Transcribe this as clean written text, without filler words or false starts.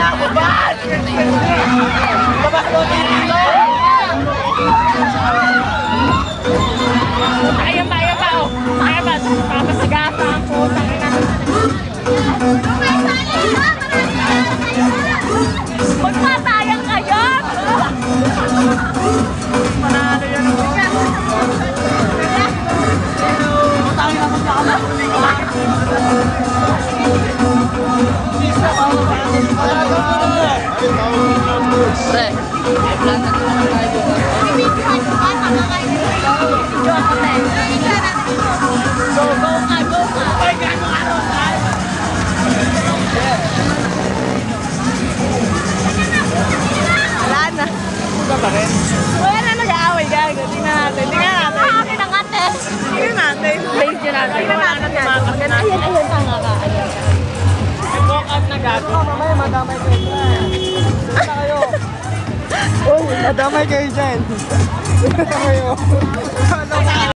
Kinakabahan! Kabaklo dito! Ayan ba, oh. Ayan ba, papasigasa ang putang ina. Magpatayang kayo! Panalo yan mo. Tangin naman sa kamay. Pre, plan na naman tayo. Go ka, go ka! Ay, gano'ng araw tayo? Wala na. Buka pa rin? Wala na nag-aaway, gago. Tingnan natin, tingnan natin. Akin ang ate. Tingnan natin. Base nyo natin. Tingnan natin. Ayan, ayan, tanga ka. Ayan. Walk out na gago. Mamaya madamay kayo dyan. Punta kayo. Uy, madamay kayo dyan. Punta kayo.